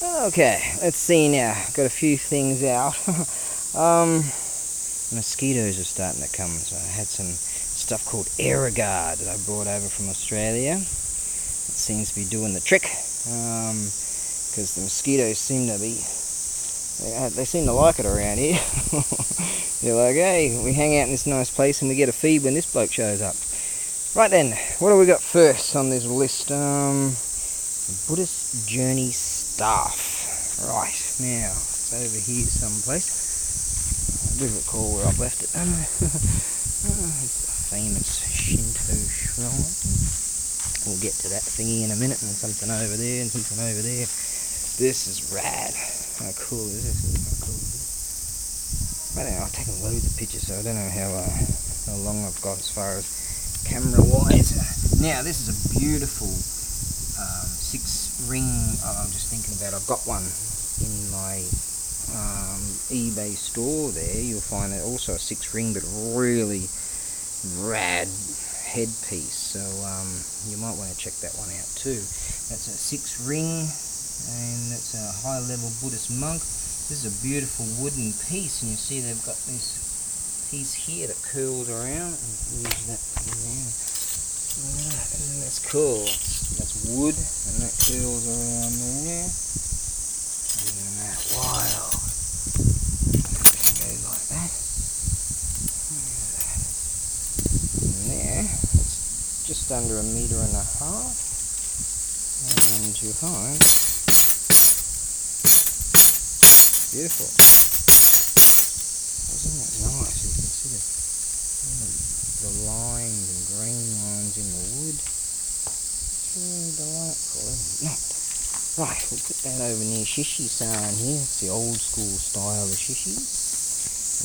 Okay, let's see now. Got a few things out. Mosquitoes are starting to come, so I had some stuff called ABAREBUGYO that I brought over from Australia. It seems to be doing the trick, because the mosquitoes seem to be, they seem to like it around here. They're like, hey, we hang out in this nice place and we get a feed when this bloke shows up. Right then, what do we got first on this list? Buddhist Journey Staff. Right, now, it's over here someplace. I do recall where I've left it. It's the famous Shinto shrine. We'll get to that thingy in a minute, and something over there, and something over there. This is rad. How cool is this? How cool is this? Right now, I've taken loads of pictures, so I don't know how long I've got as far as camera-wise. Now, this is a beautiful 6-ring, I'm just thinking about, I've got one in my eBay store there. You'll find that also a 6-ring, but really rad headpiece, so you might want to check that one out too. That's a 6-ring, and it's a high-level Buddhist monk. This is a beautiful wooden piece, and you see they've got this piece here that curls around. Use that there. Isn't that cool? That's wood, and that curls around there. Isn't that wild? Go like that. And there, it's just under 1.5 meters. And you find beautiful. Isn't that nice? You can see the lines and green lines in the wood. It's really delightful, isn't it? Right, we'll put that over near Shishi-san here. It's the old school style of shishi.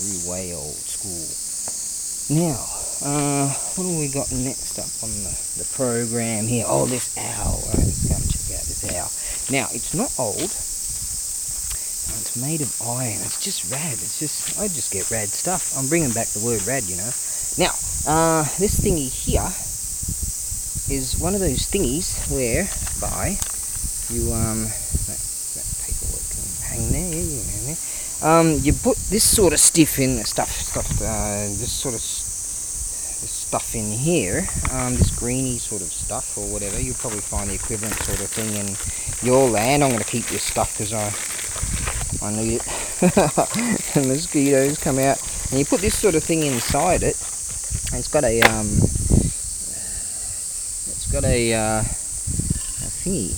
Really way old school. Now, what have we got next up on the program here? Oh, this owl. Right, let's go and check out this owl. Now, it's not old. It's made of iron. It's just rad. I just get rad stuff. I'm bringing back the word rad, you know. Now, this thingy here is one of those thingies whereby you, that paperwork can hang there, yeah, you hang there. You put this sort of stuff in, this stuff in here, this greeny sort of stuff or whatever. You'll probably find the equivalent sort of thing in your land. I'm going to keep this stuff because I need it. The mosquitoes come out, and you put this sort of thing inside it, and it's got a thingy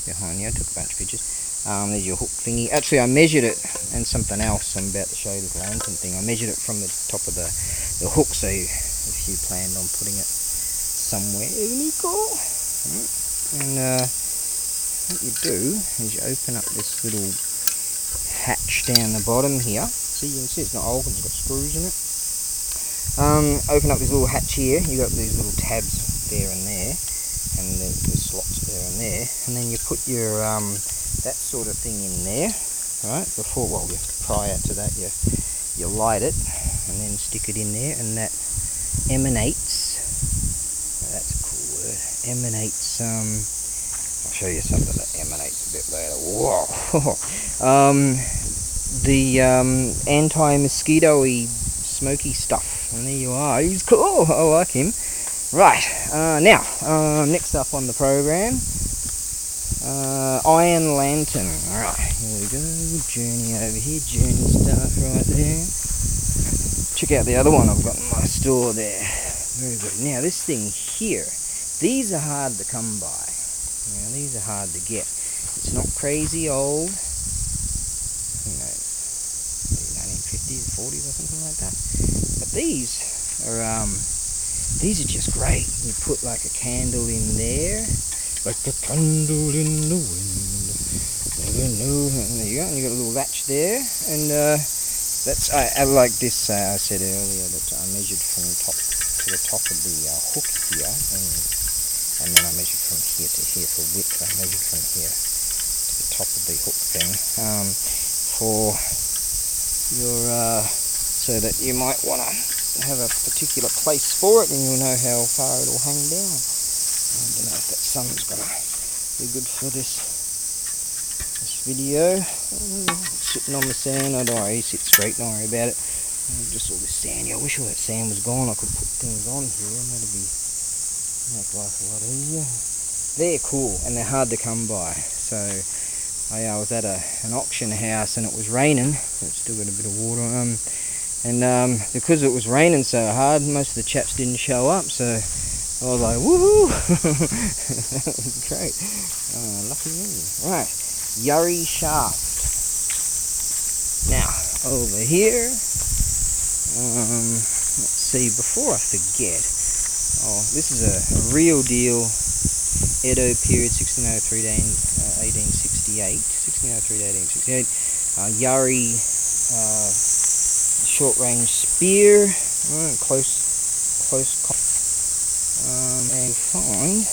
behind you. I took a bunch of pictures. There's your hook thingy. Actually, I measured it, and something else I'm about to show you, this lantern thing. I measured it from the top of the hook, so if you planned on putting it somewhere really cool. And what you do is you open up this little hatch down the bottom here. See, you can see it's not old because it's got screws in it. Open up this little hatch here. You got these little tabs there and there, and the slots there and there, and then you put your that sort of thing in there, right? Before, well, you have to prior to that, you light it and then stick it in there, and that emanates. That's a cool word. Emanates. I'll show you something that emanates a bit later. Whoa. The anti-mosquito-y smoky stuff. And there you are. He's cool. I like him. Right. Now, next up on the program, iron lantern. Alright, here we go. Journey over here. Journey stuff right there. Check out the other one I've got in my store there. Very good. Now, this thing here, these are hard to come by. Now, these are hard to get. It's not crazy old. You know, 1950s, 40s or something like that. But these are just great. You put like a candle in there, like a candle in the wind. Never know. And there you go. And you got a little latch there, and that's I like this. I said earlier that I measured from top to the top of the hook here, and then I measured from here to here for width. I measured from here to the top of the hook thing for your so that you might want to have a particular place for it, and you'll know how far it'll hang down. I don't know if that sun's gonna be good for this this video. Sitting on the sand. Oh, don't worry, sit straight, don't worry about it. Just all this sand. Yeah, I wish all that sand was gone. I could put things on here and that'd make life a lot easier. They're cool and they're hard to come by. So I was at an auction house and it was raining. It's still got a bit of water. And because it was raining so hard, most of the chaps didn't show up. So I was like, woohoo! That was great. Lucky me. Right, Yuri shaft. Now over here. Let's see. Before I forget, this is a real deal. Edo period, 1603 to 1868. 1603 to 1868. Yuri short-range spear, close. And you'll find,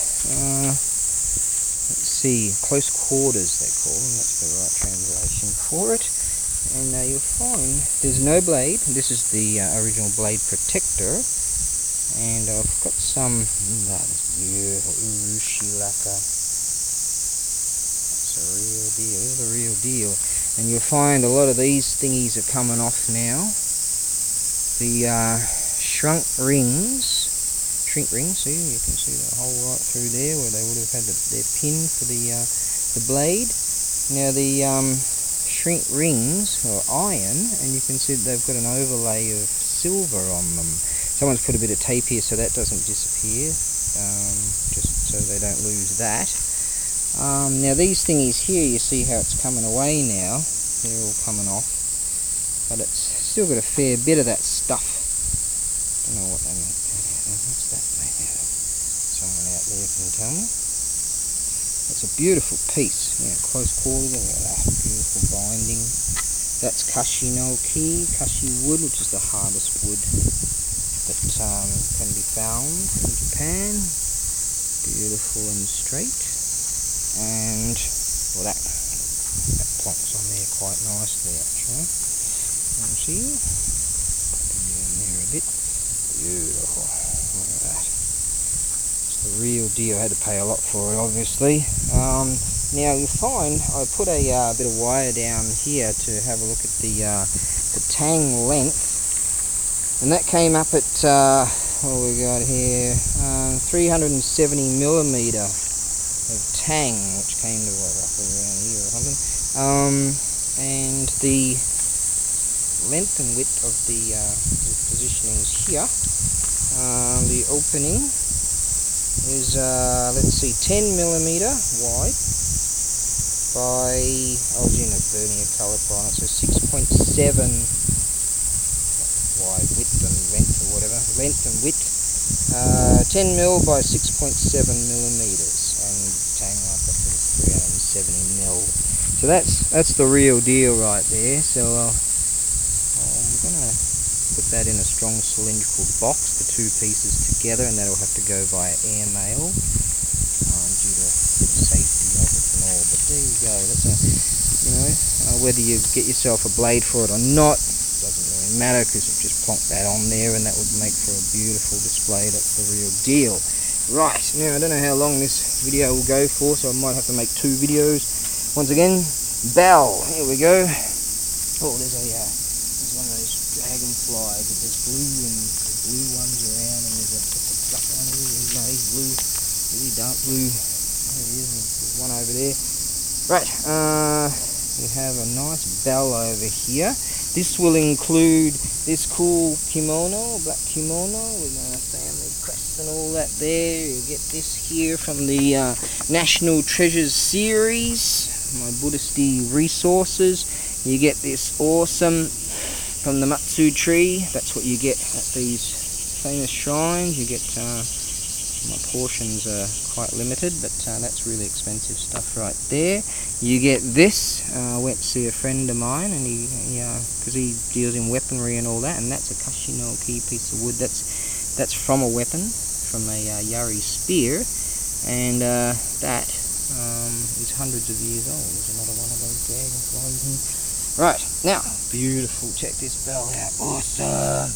let's see, close quarters they call them. That's the right translation for it. And you'll find there's no blade. This is the original blade protector. And I've got some, that's beautiful, Urushilaka. That's a real deal, this is the real deal. And you'll find a lot of these thingies are coming off now. The shrink rings, see, you can see the hole right through there where they would have had their pin for the blade. Now the shrink rings are iron, and you can see that they've got an overlay of silver on them. Someone's put a bit of tape here so that doesn't disappear, just so they don't lose that. Now these thingies here, you see how it's coming away now. They're all coming off, but it's still got a fair bit of that stuff. Don't know what they make that out of. What's that made out of? Someone out there can tell me. It's a beautiful piece. Yeah, close quarters. Look at that beautiful binding. That's kashi wood, which is the hardest wood that can be found in Japan. Beautiful and straight. And well, that plonks on there quite nicely actually. You see? Down there a bit. Beautiful. Look at that. It's the real deal. I had to pay a lot for it, obviously. Now you'll find I put a bit of wire down here to have a look at the tang length, and that came up at what we got here, 370 millimeter of tang, which came to what, roughly around here or something. And the length and width of the positionings here, the opening is let's see, 10 millimeter wide by, I was in a vernier colour on it, so 6.7 wide, width and length or whatever, length and width, 10 mil by 6.7 millimeters, and tang like I said, 370 mil. So that's the real deal right there. So I'm gonna put that in a strong cylindrical box, the two pieces together, and that'll have to go via airmail due to safety of it and all. But there you go. That's a, you know, whether you get yourself a blade for it or not doesn't really matter, because you just plonk that on there and that would make for a beautiful display. That's the real deal. Right, now I don't know how long this video will go for, so I might have to make two videos. Once again, bell. Here we go. Oh, there's one of those dragonflies with this blue and the blue ones around, and there's a black one here. No, he's blue, really dark blue. There he is. There's one over there. Right, we have a nice bell over here. This will include this cool kimono, black kimono with family crests and all that there. You get this here from the National Treasures series, my Buddhist resources. You get this awesome from the Matsu tree. That's what you get at these famous shrines. You get, my portions are quite limited, but that's really expensive stuff right there. You get this. I went to see a friend of mine, and because he deals in weaponry and all that, and that's a kashinoki piece of wood. That's from a weapon, from a Yuri spear, and that is hundreds of years old. There's another one of those dragonflies here. Right, now, beautiful. Check this bell out. Awesome.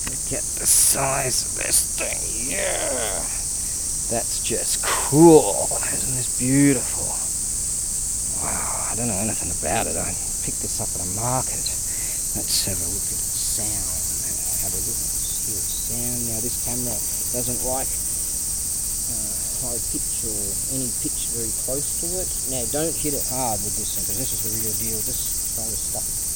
Look at the size of this thing. Yeah. That's just cool. Isn't this beautiful? Wow. I don't know anything about it. I picked this up at a market. Let's have a look at the sound. Have a look. Let's hear the sound. Now this camera doesn't like high pitch or any pitch very close to it. Now don't hit it hard with this one, because this is the real deal. Just try to stuff it.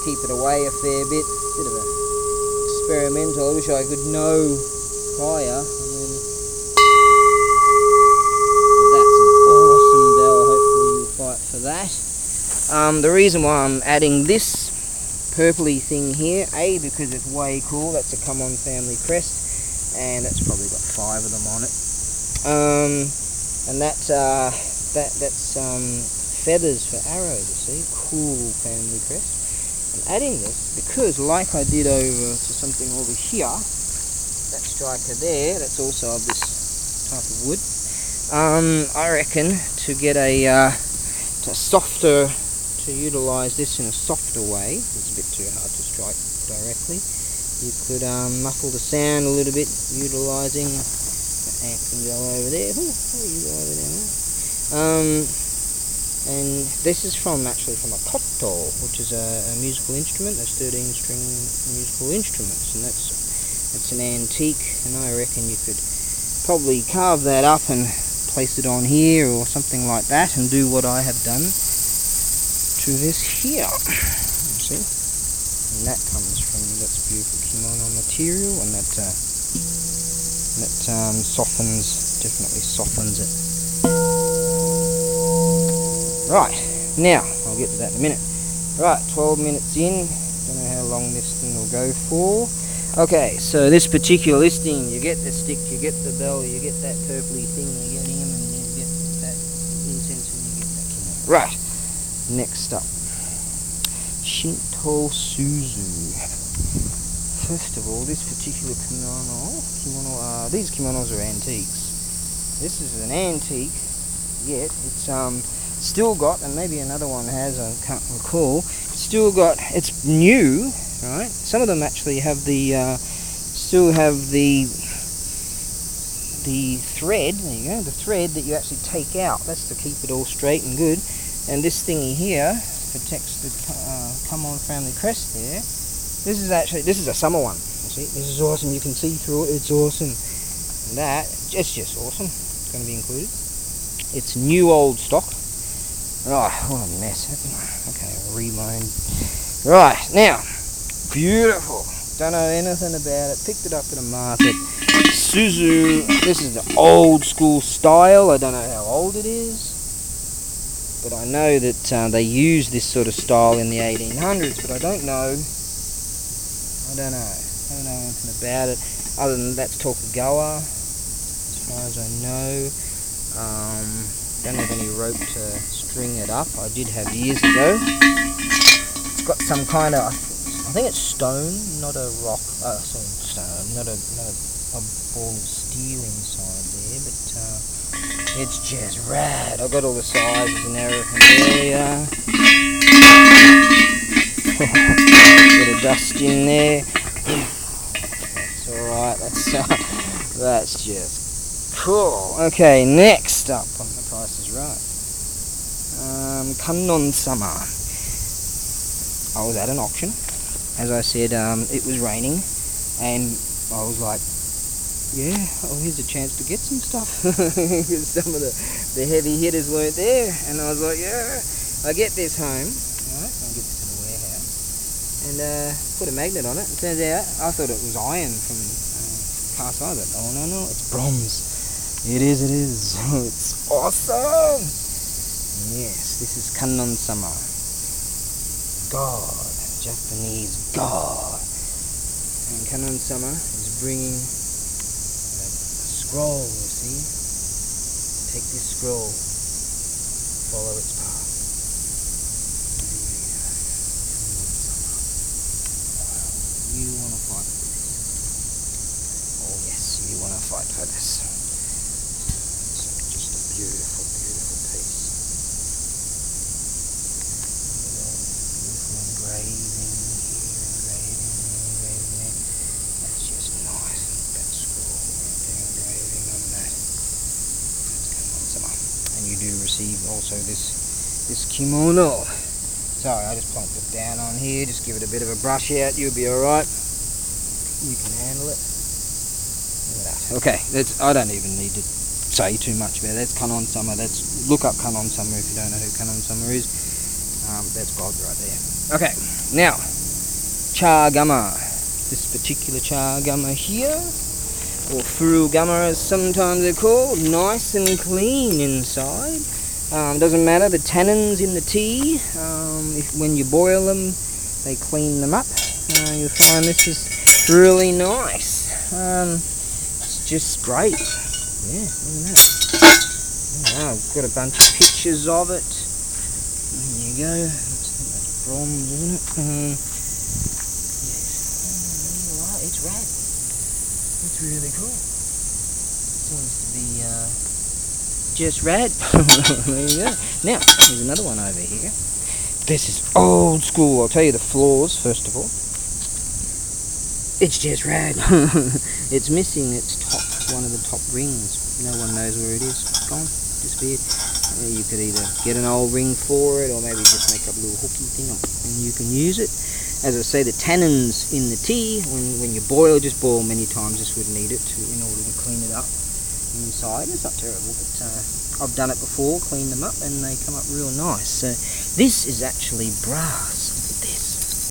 Keep it away a fair bit of a experimental. I wish I could know higher. And then that's an awesome bell. Hopefully you'll fight for that. The reason why I'm adding this purpley thing here, A, because it's way cool. That's a Come On family crest, and that's probably got 5 of them on it. And that's feathers for arrows. You see, cool family crest. I'm adding this because, like I did over to something over here, that striker there, that's also of this type of wood. I reckon to get a softer, to utilise this in a softer way, it's a bit too hard to strike directly. You could muffle the sound a little bit, utilising. The ant can go over there. Ooh, you go over there now. And this is actually from a koto, which is a musical instrument. That's 13-string musical instruments, and that's an antique. And I reckon you could probably carve that up and place it on here or something like that, and do what I have done to this here. You see, and that comes from that's beautiful kimono material, and that definitely softens it. Right, now, I'll get to that in a minute. Right, 12 minutes in, don't know how long this thing will go for. Okay, so this particular listing, you get the stick, you get the bell, you get that purpley thing, you get him, and you get that incense, and you get that kimono. Right, next up, Shinto Suzu. First of all, this particular kimono, these kimonos are antiques. This is an antique, yet it's still got, and maybe another one has, I can't recall, still got, it's new, right? Some of them actually have still have the thread, there you go, the thread that you actually take out. That's to keep it all straight and good. And this thingy here protects the Come On family crest there. This is a summer one, you see. This is awesome, you can see through it, it's awesome. And that, it's just awesome, it's going to be included. It's new old stock. Right, what a mess. Okay, I'll rewind. Right, now, beautiful. Don't know anything about it. Picked it up at a market. Suzu. This is the old school style. I don't know how old it is, but I know that they used this sort of style in the 1800s. But I don't know. I don't know anything about it. Other than that's Tokugawa, as far as I know. Don't have any rope to string it up. I did have years ago. It's got some kind of, I think it's stone, not a rock. Stone, not a ball of steel inside there, but it's just rad. I've got all the sizes and everything. There you are. Bit of dust in there. That's all right. That's just cool. Okay, next up on the Price is Right. Kannon-sama. I was at an auction. As I said, it was raining, and I was like, yeah, here's a chance to get some stuff. Because some of the heavy hitters weren't there, and I was like, yeah. I get this home, right? I'll get this to the warehouse, and put a magnet on it. It turns out, I thought it was iron from cast iron, but oh no, it's bronze. It is. It's awesome. Yes, this is Kannon-sama. God, Japanese God. And Kannon-sama is bringing a scroll, you see, take this scroll, follow its path. You want to fight for this. Oh yes, you want to fight for this. It's just a beautiful, beautiful piece. Beautiful engraving here, engraving there. That's just nice. That scroll right there, engraving on that. That's kind of awesome. And you do receive also this kimono. Sorry, I just plonked it down on here, just give it a bit of a brush out, you'll be alright. You can handle it. Look at that. Okay, I don't even need to say too much about it. That's Kanon Sama. Look up Kanon Sama if you don't know who Kanon Sama is. That's God right there. Okay, now, Chagama. This particular Chagama here, or Furugama as sometimes they're called, nice and clean inside. Doesn't matter, the tannins in the tea, when you boil them, they clean them up. You'll find this is really nice. It's just great. Yeah, look at that. I've got a bunch of pictures of it. There you go. That's bronze, isn't it? Yes. It's rad. It's really cool. Seems to be just rad. There you go. Now, there's another one over here. This is old school. I'll tell you the flaws first of all. It's just rad. It's missing its top, one of the top rings. No one knows where it is. Gone. Disappeared. You could either get an old ring for it or maybe just make up a little hooky thing and you can use it. As I say, the tannins in the tea, when you boil, just boil many times, just would need it in order to clean it up inside. It's not terrible, but I've done it before, cleaned them up, and they come up real nice. So this is actually brass.